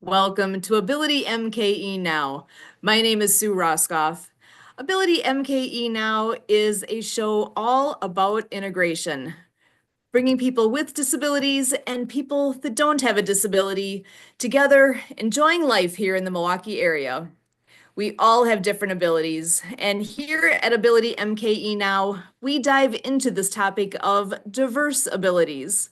Welcome to Ability MKE Now. My name is Sue Roscoff. Ability MKE Now is a show all about integration, bringing people with disabilities and people that don't have a disability together, enjoying life here in the Milwaukee area. We all have different abilities, and here at Ability MKE Now, we dive into this topic of diverse abilities.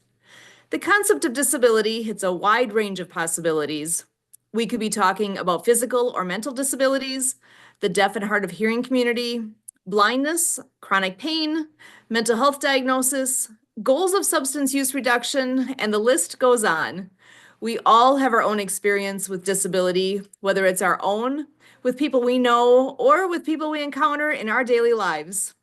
The concept of disability, it's a wide range of possibilities. We could be talking about physical or mental disabilities, the deaf and hard of hearing community, blindness, chronic pain, mental health diagnosis, goals of substance use reduction, and the list goes on. We all have our own experience with disability, whether it's our own, with people we know, or with people we encounter in our daily lives.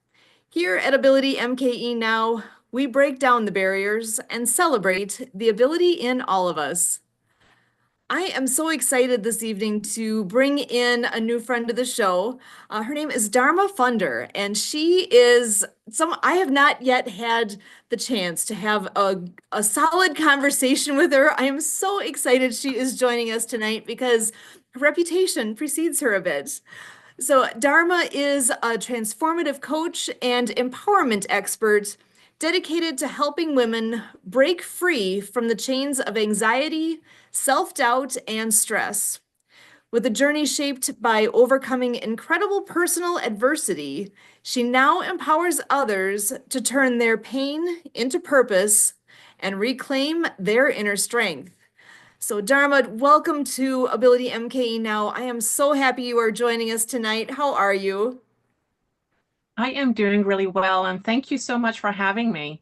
Here at Ability MKE Now, we break down the barriers and celebrate the ability in all of us. I am so excited this evening to bring in a new friend to the show. Her name is Dharma Funder, and I have not yet had the chance to have a solid conversation with her. I am so excited she is joining us tonight because her reputation precedes her a bit. So, Dharma is a transformative coach and empowerment expert dedicated to helping women break free from the chains of anxiety, self-doubt, and stress. With a journey shaped by overcoming incredible personal adversity, she now empowers others to turn their pain into purpose and reclaim their inner strength. So, Dharma, welcome to Ability MKE Now. I am so happy you are joining us tonight. How are you? I am doing really well, and thank you so much for having me.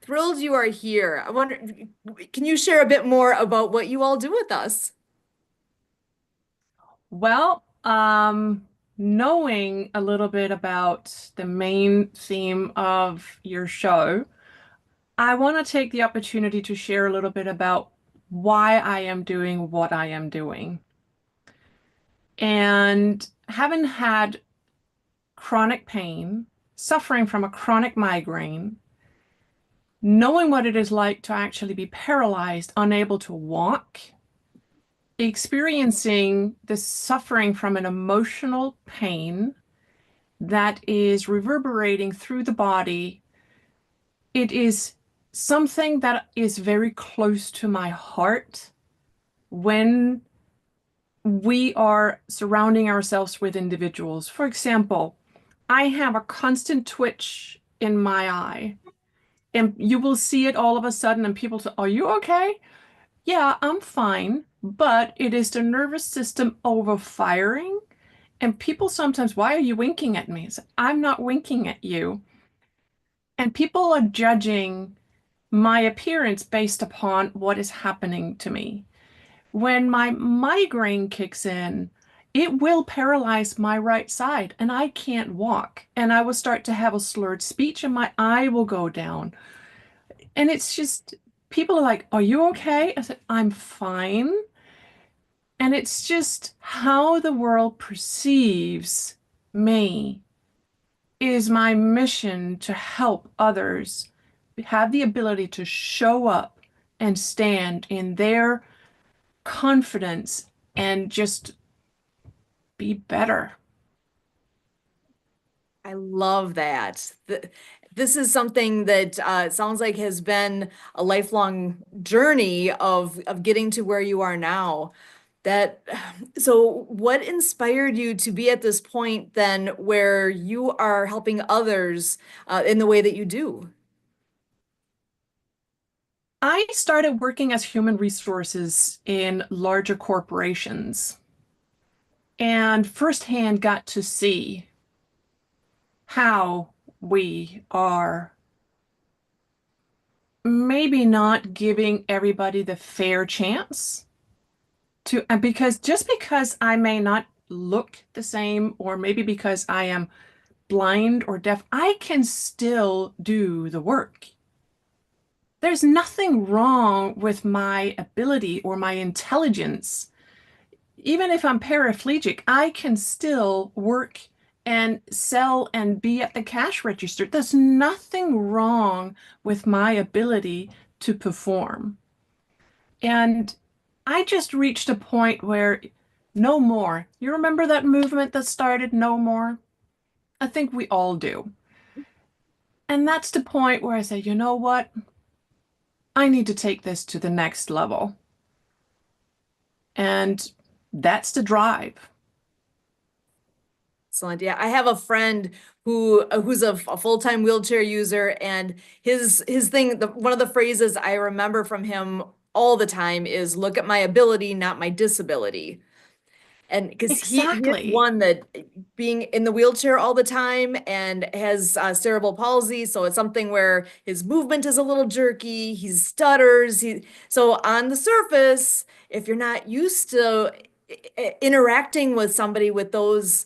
Thrilled you are here. I wonder, can you share a bit more about what you all do with us? Well, knowing a little bit about the main theme of your show, I want to take the opportunity to share a little bit about why I am doing what I am doing. And having had chronic pain, suffering from a chronic migraine, knowing what it is like to actually be paralyzed, unable to walk, experiencing the suffering from an emotional pain that is reverberating through the body. It is something that is very close to my heart when we are surrounding ourselves with individuals. For example, I have a constant twitch in my eye, and you will see it all of a sudden, and people say, "Are you okay?" Yeah, I'm fine, but it is the nervous system overfiring. And people sometimes, why are you winking at me? It's, I'm not winking at you. And people are judging my appearance based upon what is happening to me. When my migraine kicks in, it will paralyze my right side and I can't walk. And I will start to have a slurred speech and my eye will go down. And it's just, people are like, "Are you okay?" I said, "I'm fine." And it's just how the world perceives me is my mission to help others have the ability to show up and stand in their confidence and just be better. I love that. This is something that sounds like has been a lifelong journey of getting to where you are now. That so what inspired you to be at this point then where you are helping others in the way that you do? I started working as human resources in larger corporations and firsthand got to see how we are maybe not giving everybody the fair chance to, and because I may not look the same, or maybe because I am blind or deaf, I can still do the work. There's nothing wrong with my ability or my intelligence. Even if I'm paraplegic, I can still work and sell and be at the cash register. There's nothing wrong with my ability to perform. And I just reached a point where no more. You remember that movement that started no more? I think we all do. And that's the point where I say, you know what? I need to take this to the next level. And that's the drive. Excellent. Yeah, I have a friend who's a full-time wheelchair user, and his thing, one of the phrases I remember from him all the time is "Look at my ability, not my disability." And because he is Exactly. one that being in the wheelchair all the time and has cerebral palsy, so it's something where his movement is a little jerky, he stutters. So on the surface, if you're not used to interacting with somebody with those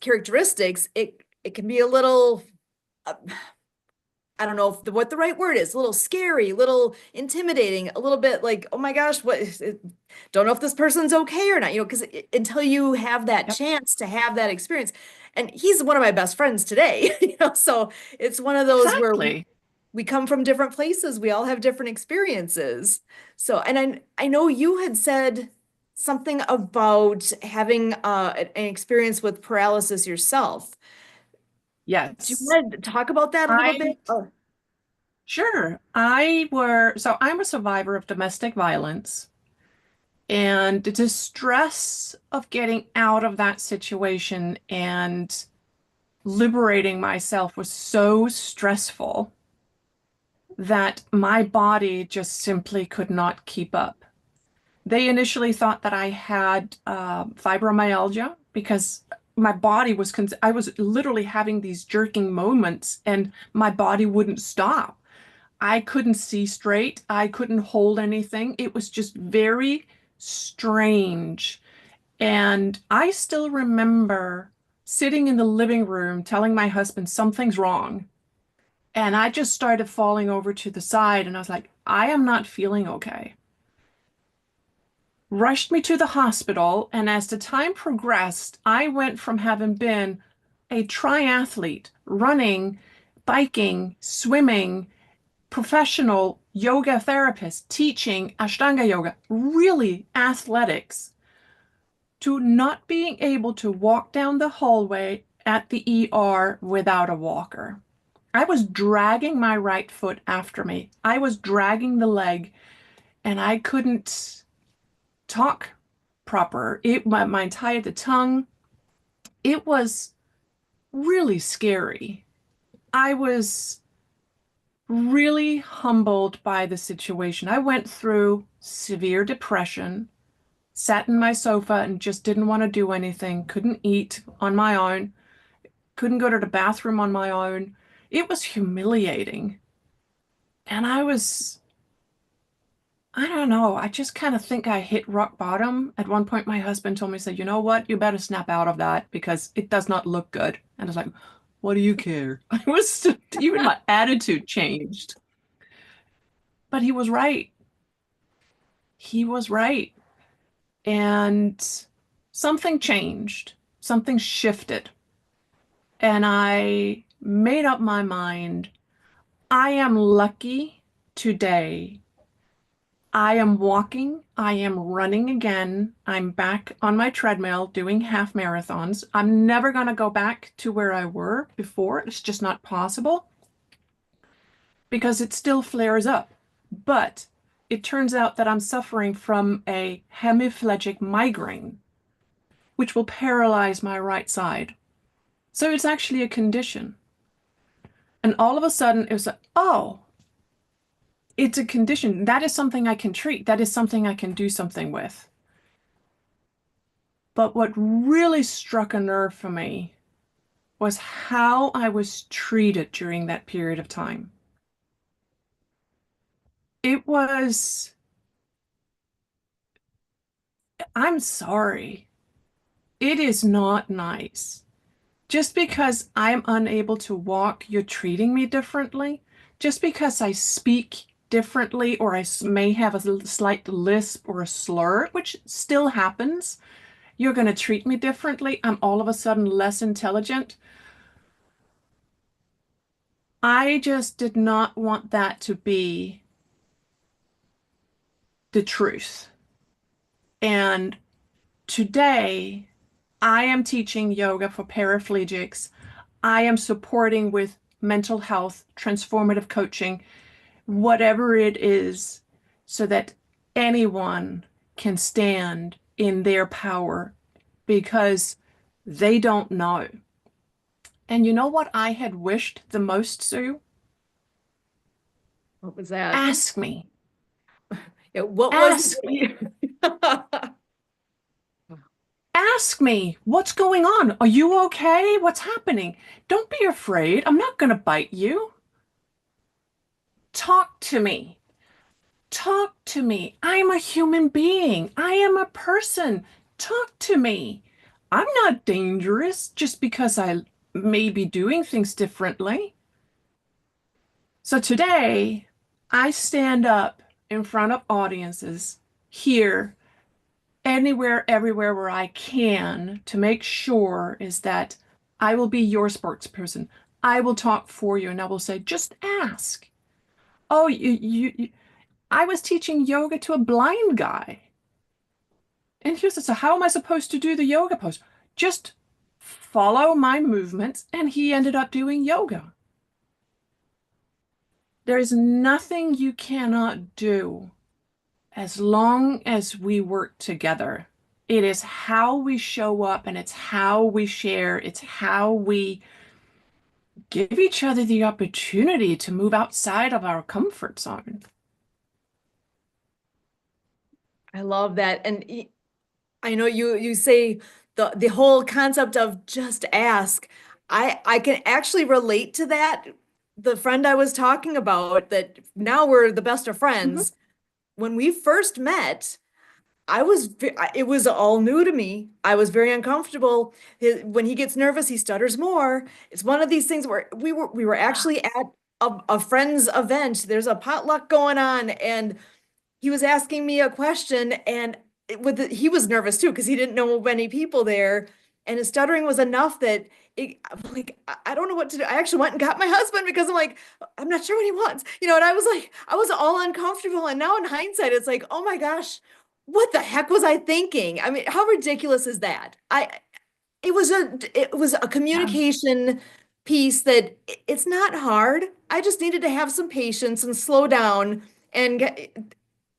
characteristics, it can be a little uh, I don't know if what the right word is, a little scary, a little intimidating, a little bit like, oh my gosh, what is it? Don't know if this person's okay or not, because until you have that Yep. chance to have that experience. And he's one of my best friends today, so it's one of those where Exactly. we come from different places, we all have different experiences. So, and I know you had said something about having an experience with paralysis yourself. Do you Yes. want to talk about that a little I bit? Oh, Sure. So I'm a survivor of domestic violence, and the stress of getting out of that situation and liberating myself was so stressful that my body just simply could not keep up. They initially thought that I had fibromyalgia because my body was, I was literally having these jerking moments and my body wouldn't stop. I couldn't see straight. I couldn't hold anything. It was just very strange. And I still remember sitting in the living room telling my husband something's wrong. And I just started falling over to the side and I was like, I am not feeling okay. Rushed me to the hospital. And as the time progressed, I went from having been a triathlete, running, biking, swimming, professional yoga therapist teaching Ashtanga yoga, really athletics, to not being able to walk down the hallway at the ER without a walker. I was dragging my right foot after me. I was dragging the leg and I couldn't talk proper. My entire the tongue. It was really scary. I was really humbled by the situation. I went through severe depression, sat in my sofa and just didn't want to do anything, couldn't eat on my own, couldn't go to the bathroom on my own. It was humiliating. And I don't know, I just kind of think I hit rock bottom. At one point, my husband told me, said, you know what, you better snap out of that because it does not look good. And I was like, what do you care? I was, even my attitude changed. But he was right. He was right. And something changed, something shifted. And I made up my mind. I am lucky today. I am walking. I am running again. I'm back on my treadmill doing half marathons. I'm never going to go back to where I were before. It's just not possible because it still flares up. But it turns out that I'm suffering from a hemiplegic migraine, which will paralyze my right side. So it's actually a condition. And all of a sudden, it was like, oh, it's a condition. That is something I can treat. That is something I can do something with. But what really struck a nerve for me was how I was treated during that period of time. It was, I'm sorry. It is not nice. Just because I'm unable to walk, you're treating me differently. Just because I speak differently or I may have a slight lisp or a slur, which still happens, you're going to treat me differently. I'm all of a sudden less intelligent. I just did not want that to be the truth. And today, I am teaching yoga for paraplegics. I am supporting with mental health, transformative coaching, whatever it is, so that anyone can stand in their power because they don't know. And you know what I had wished the most, Sue? What was that? Ask me. Yeah, what was it Ask that me. you- Ask me. What's going on? Are you okay? What's happening? Don't be afraid. I'm not going to bite you. Talk to me. Talk to me. I'm a human being. I am a person. Talk to me. I'm not dangerous just because I may be doing things differently. So today, I stand up in front of audiences here, anywhere, everywhere where I can to make sure is that I will be your spokesperson. I will talk for you and I will say, just ask. Oh, I was teaching yoga to a blind guy. And he was, so how am I supposed to do the yoga pose? Just follow my movements. And he ended up doing yoga. There is nothing you cannot do as long as we work together. It is how we show up and it's how we share. It's how we give each other the opportunity to move outside of our comfort zone. I love that. And I know you say the whole concept of just ask. I can actually relate to that. The friend I was talking about that now we're the best of Mhm. friends. When we first met, it was all new to me. I was very uncomfortable. When he gets nervous, he stutters more. It's one of these things where we were actually at a friend's event. There's a potluck going on, and he was asking me a question, and he was nervous too because he didn't know many people there, and his stuttering was enough that I'm like, I don't know what to do. I actually went and got my husband because I'm like, I'm not sure what he wants, and I was like, I was all uncomfortable. And now in hindsight, it's like, oh my gosh, what the heck was I thinking? I mean, how ridiculous is that? It was a Yeah, communication piece that it's not hard. I just needed to have some patience and slow down and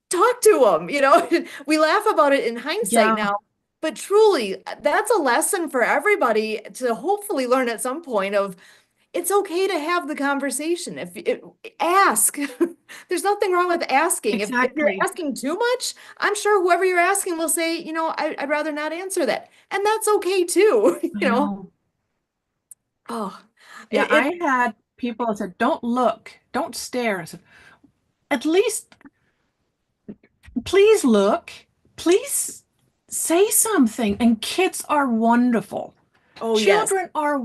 talk to them. We laugh about it in hindsight yeah, now, but truly, that's a lesson for everybody to hopefully learn at some point of it's okay to have the conversation. Ask. There's nothing wrong with asking. If you're exactly. asking too much, I'm sure whoever you're asking will say, I'd rather not answer that. And that's okay too, I know. Oh, Yeah, it I had people that said, don't look, don't stare. I said, at least please look, please say something. And kids are wonderful. oh yes. Children are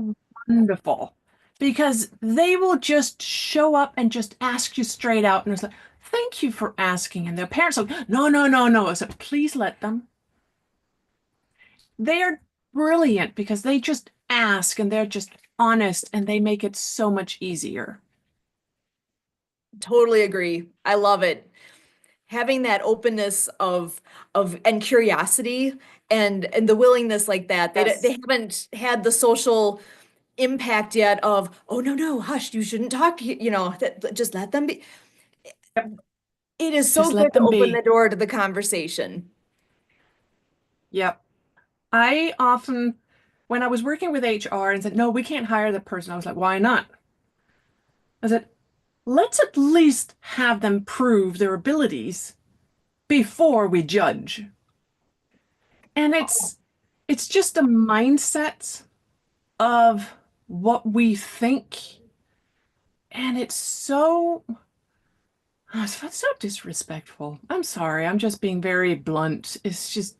wonderful because they will just show up and just ask you straight out. And it's like, thank you for asking. And their parents are like, no, no, no, no. I said, please let them. They're brilliant because they just ask and they're just honest and they make it so much easier. Totally agree. I love it. Having that openness of and curiosity and the willingness like that. They Yes. haven't had the social impact yet of, oh no, hush, you shouldn't talk, just let them be. Yep. It is so Just good let to them open the be. door to the conversation. Yep. I often, when I was working with HR and said, no, we can't hire the person, I was like, why not? I said, let's at least have them prove their abilities before we judge. And it's just a mindset of what we think. And it's so disrespectful. I'm sorry. I'm just being very blunt. It's just,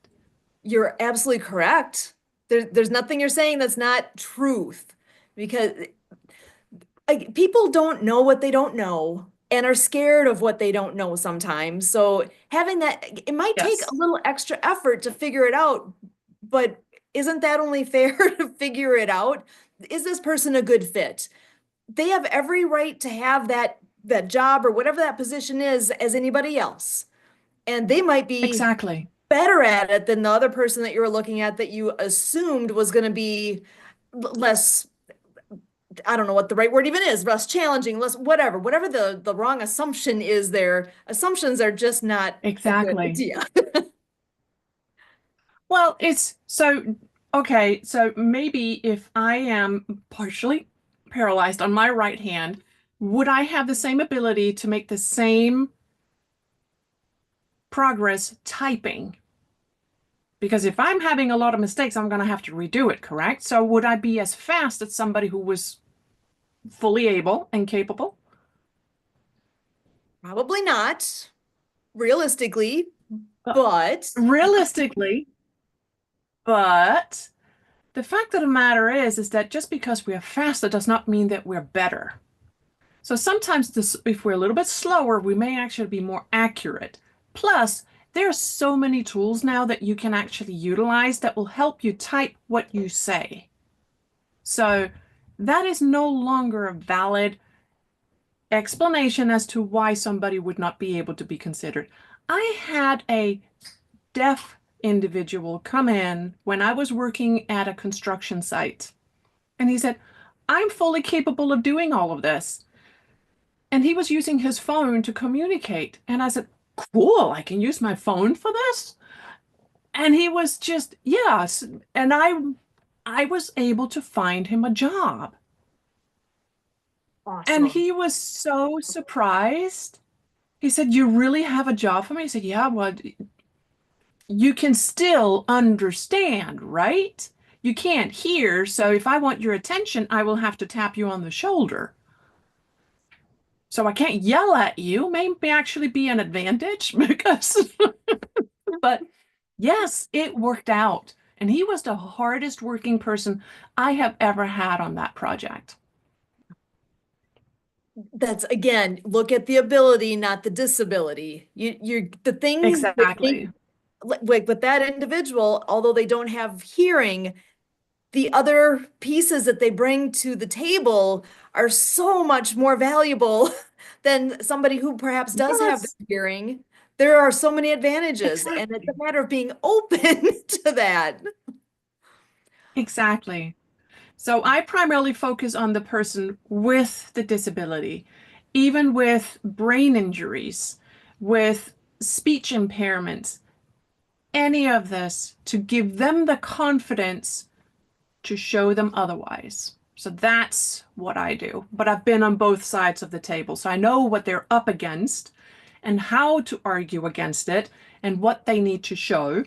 You're absolutely correct. There's nothing you're saying that's not truth because like people don't know what they don't know and are scared of what they don't know sometimes. So having that, it might take yes, a little extra effort to figure it out, but isn't that only fair to figure it out? Is this person a good fit? They have every right to have that job or whatever that position is as anybody else. And they might be exactly. better at it than the other person that you were looking at that you assumed was going to be less, I don't know what the right word even is, less challenging, less whatever the wrong assumption is there. Assumptions are just not a good Exactly. idea. Well, it's so okay. So maybe if I am partially paralyzed on my right hand, would I have the same ability to make the same progress typing? Because if I'm having a lot of mistakes, I'm going to have to redo it, correct? So would I be as fast as somebody who was fully able and capable? Probably not, realistically, Uh, but Realistically, but the fact of the matter is that just because we're faster does not mean that we're better. So sometimes this, if we're a little bit slower, we may actually be more accurate. Plus, there are so many tools now that you can actually utilize that will help you type what you say. So that is no longer a valid explanation as to why somebody would not be able to be considered. I had a deaf individual come in when I was working at a construction site, and he said, I'm fully capable of doing all of this. And he was using his phone to communicate. And I said, cool, I can use my phone for this. And he was just, yes. And I was able to find him a job. And awesome. he was so surprised. He said, you really have a job for me? I said, yeah, well, you can still understand, right? You can't hear. So if I want your attention, I will have to tap you on the shoulder. So I can't yell at you. Maybe actually be an advantage because, but yes, it worked out. And he was the hardest working person I have ever had on that project. That's again, look at the ability, not the disability. You're the things that make Exactly. like with that individual, although they don't have hearing, the other pieces that they bring to the table are so much more valuable than somebody who perhaps does have the Yes, hearing. There are so many advantages, and it's a exactly. matter of being open to that. Exactly. So I primarily focus on the person with the disability, even with brain injuries, with speech impairments, any of this to give them the confidence to show them otherwise. So that's what I do. But I've been on both sides of the table. So I know what they're up against and how to argue against it and what they need to show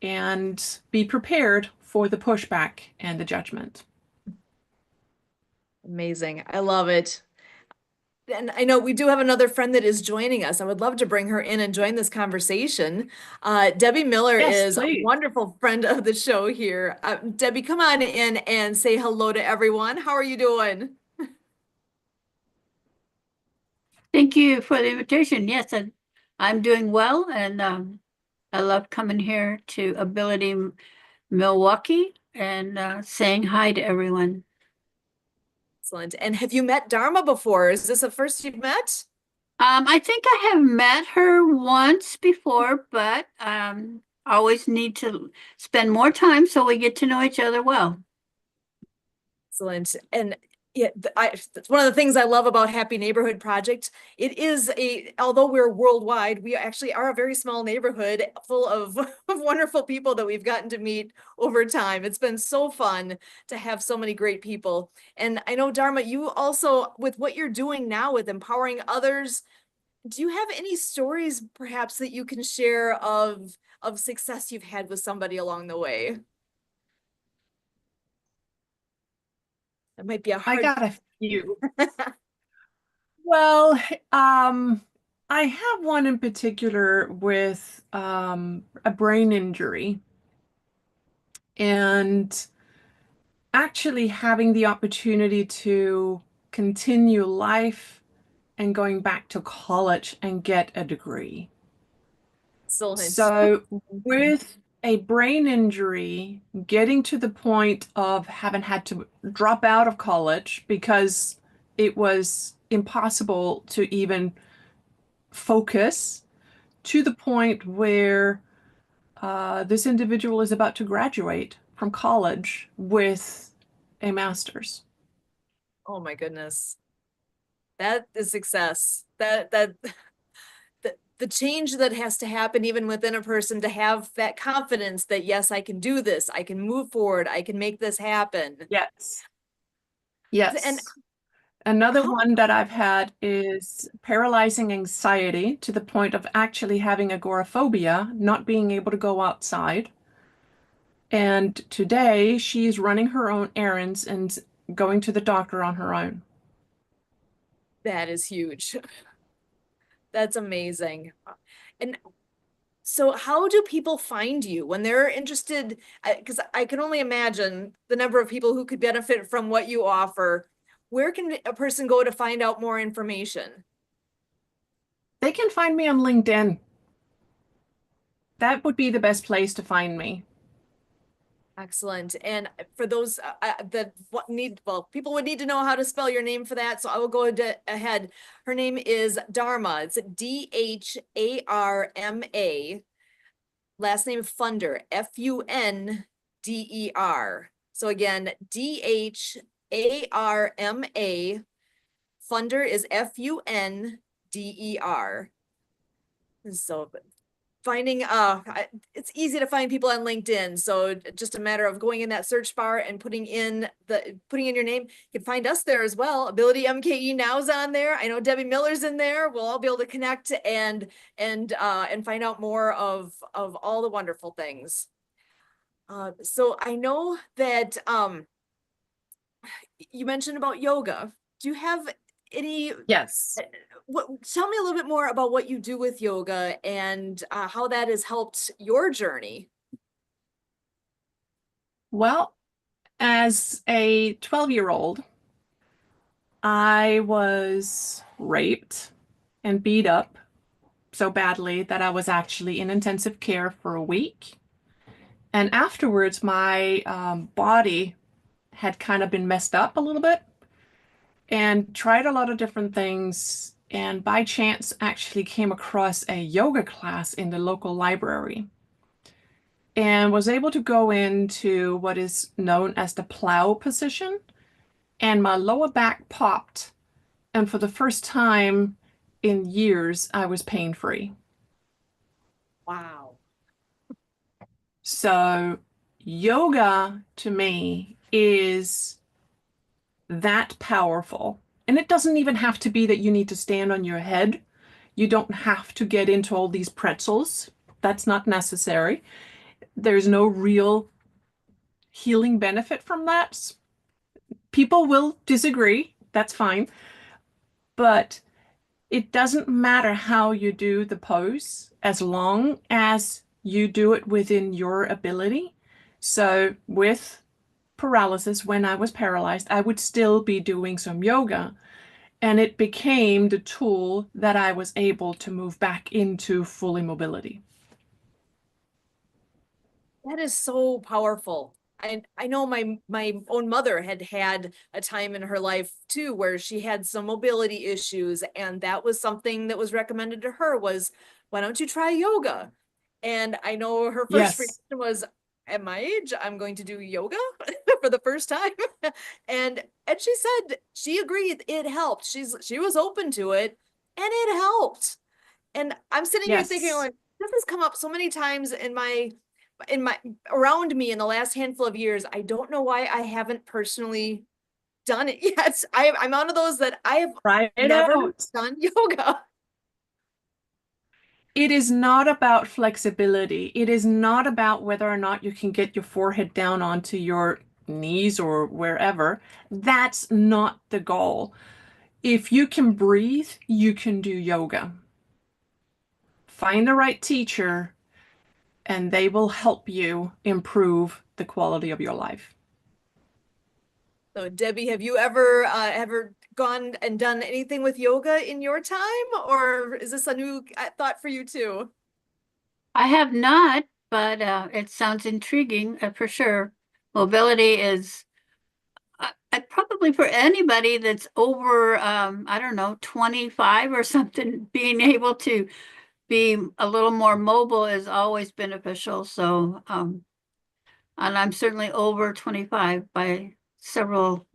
and be prepared for the pushback and the judgment. Amazing. I love it. And I know we do have another friend that is joining us. I would love to bring her in and join this conversation. Debbie Miller Yes, is a please. wonderful friend of the show here. Debbie, come on in and say hello to everyone. How are you doing? Thank you for the invitation. Yes, I'm doing well, and I love coming here to Milwaukee and saying hi to everyone. Excellent. And have you met Dharma before? Is this the first you've met? I think I have met her once before, but always need to spend more time so we get to know each other well. Excellent. And yeah, that's one of the things I love about Happy Neighborhood Project. It is although we're worldwide, we actually are a very small neighborhood full of, of wonderful people that we've gotten to meet over time. It's been so fun to have so many great people. And I know, Dharma, you also, with what you're doing now with empowering others, do you have any stories perhaps that you can share of success you've had with somebody along the way? That might be a I hard. got a few. Well, um, I have one in particular with a brain injury and actually having the opportunity to continue life and going back to college and get a degree. Excellent. So, with a brain injury, getting to the point of having had to drop out of college because it was impossible to even focus to the point where This individual is about to graduate from college with a master's. Oh my goodness. That is success. That the change that has to happen even within a person to have that confidence that yes, I can do this, I can move forward, I can make this happen. Yes. And Yes. Another how one that I've had is paralyzing anxiety to the point of actually having agoraphobia, not being able to go outside. And today she's running her own errands and going to the doctor on her own. that is huge. That's amazing. And so how do people find you when they're interested? Because I can only imagine the number of people who could benefit from what you offer. Where can a person go to find out more information? They can find me on LinkedIn. That would be the best place to find me. Excellent. And for those that need, well, people would need to know how to spell your name for that. So I will go ahead. Her name is Dharma. It's Dharma. Last name Funder, Funder. So again, Dharma. Funder is Funder. So finding it's easy to find people on LinkedIn, so just a matter of going in that search bar and putting in your name. You can find us there as well. AbilityMKE Now is on there. I know Debbie Miller's in there. We'll all be able to connect and find out more of all the wonderful things. So I know that you mentioned about yoga. Do you have any Yes. tell me a little bit more about what you do with yoga and how that has helped your journey. Well, as a 12-year-old, I was raped and beat up so badly that I was actually in intensive care for a week. And afterwards, my body had kind of been messed up a little bit and tried a lot of different things. And by chance, actually came across a yoga class in the local library and was able to go into what is known as the plow position. And my lower back popped. And for the first time in years, I was pain free. Wow. So, yoga to me is that powerful. And it doesn't even have to be that you need to stand on your head. You don't have to get into all these pretzels. That's not necessary. There's no real healing benefit from that. People will disagree. That's fine. But it doesn't matter how you do the pose as long as you do it within your ability. So with paralysis, when I was paralyzed, I would still be doing some yoga. And it became the tool that I was able to move back into full mobility. That is so powerful. I know my own mother had a time in her life too where she had some mobility issues, and that was something that was recommended to her was, why don't you try yoga? And I know her first Yes, reaction was, at my age, I'm going to do yoga for the first time. And she said she agreed it helped. She was open to it and it helped. And I'm sitting here thinking, yes, like, this has come up so many times in my around me in the last handful of years. I don't know why I haven't personally done it yet. I'm one of those that I have try it never out. done yoga. It is not about flexibility. It is not about whether or not you can get your forehead down onto your knees or wherever. That's not the goal. If you can breathe, you can do yoga. Find the right teacher, and they will help you improve the quality of your life. So Debbie, have you ever gone and done anything with yoga in your time, or is this a new thought for you too? I have not, but it sounds intriguing for sure. Mobility is probably for anybody that's over, I don't know, 25 or something, being able to being a little more mobile is always beneficial. So, and I'm certainly over 25 by several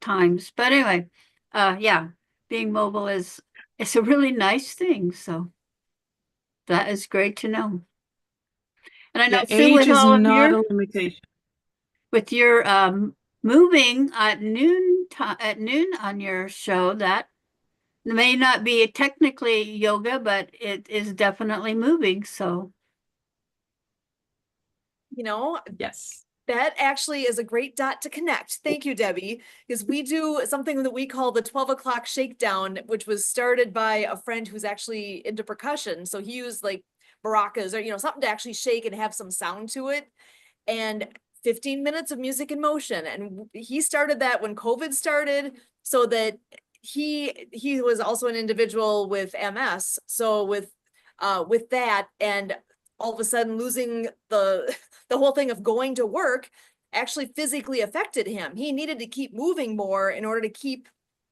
times. But anyway, yeah, being mobile is it's a really nice thing. So that is great to know. And I know Yeah, Sue, age with is all of not your a limitation. with your moving at noon on your show, that may not be technically yoga, but it is definitely moving. So You know, Yes. that actually is a great dot to connect. Thank you, Debbie, because we do something that we call the 12 o'clock shakedown, which was started by a friend who's actually into percussion. So he used like maracas or, something to actually shake and have some sound to it. And 15 minutes of music in motion. And he started that when COVID started, so that he was also an individual with MS. So with that, and all of a sudden losing the whole thing of going to work actually physically affected him. He needed to keep moving more in order to keep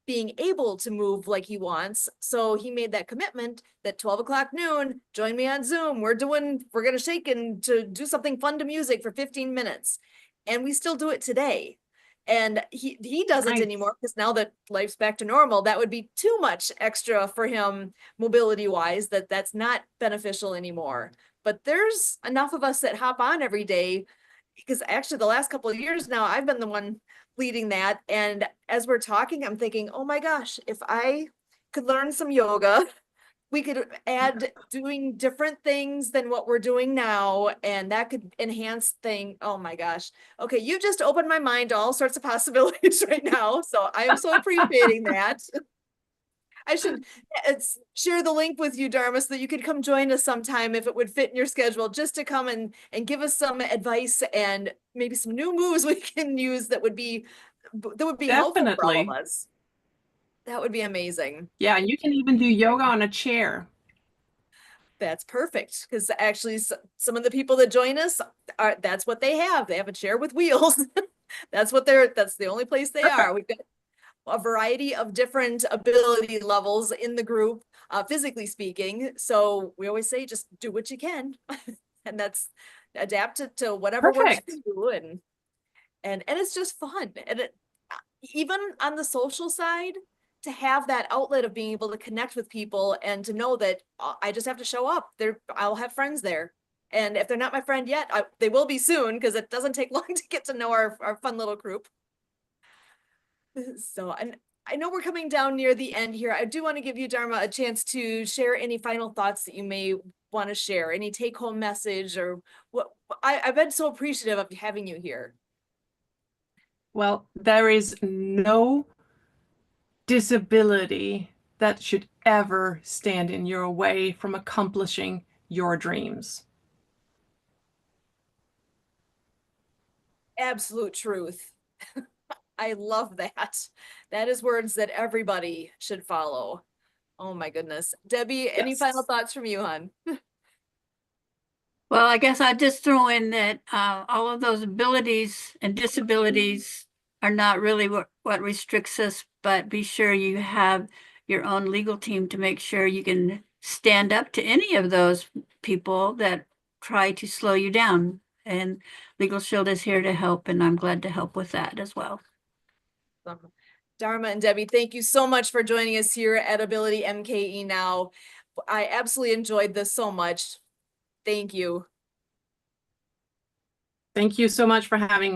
being able to move like he wants. So he made that commitment that 12 o'clock noon, join me on Zoom. We're going to shake and to do something fun to music for 15 minutes. And we still do it today. And he doesn't Nice. anymore because now that life's back to normal, that would be too much extra for him mobility wise, that's not beneficial anymore. But there's enough of us that hop on every day, because actually the last couple of years now, I've been the one leading that. And as we're talking, I'm thinking, oh my gosh, if I could learn some yoga, we could add doing different things than what we're doing now, and that could enhance thing. Oh my gosh. Okay, you just opened my mind to all sorts of possibilities right now. So I am so appreciating that. I should share the link with you, Dharma, so that you could come join us sometime if it would fit in your schedule, just to come and give us some advice and maybe some new moves we can use that would be helpful for all of Definitely. us. That would be amazing. Yeah, and you can even do yoga on a chair. That's perfect, because actually some of the people that join us that's what they have. They have a chair with wheels. That's the only place they Perfect. are. We've got a variety of different ability levels in the group, physically speaking. So we always say, just do what you can, and that's adapt it to whatever works for Perfect. you, and it's just fun. And even on the social side, to have that outlet of being able to connect with people and to know that I just have to show up there. I'll have friends there. And if they're not my friend yet, they will be soon, because it doesn't take long to get to know our fun little group. So, and I know we're coming down near the end here. I do want to give you, Dharma, a chance to share any final thoughts that you may want to share, any take home message, or what. I've been so appreciative of having you here. Well, there is no disability that should ever stand in your way from accomplishing your dreams. Absolute truth. I love that. That is words that everybody should follow. Oh my goodness. Debbie, any final Yes. thoughts from you, hon? well, I guess I'd just throw in that all of those abilities and disabilities are not really what restricts us, but be sure you have your own legal team to make sure you can stand up to any of those people that try to slow you down. And Legal Shield is here to help, and I'm glad to help with that as well. Dharma and Debbie, thank you so much for joining us here at Ability MKE Now. I absolutely enjoyed this so much. Thank you. Thank you so much for having me.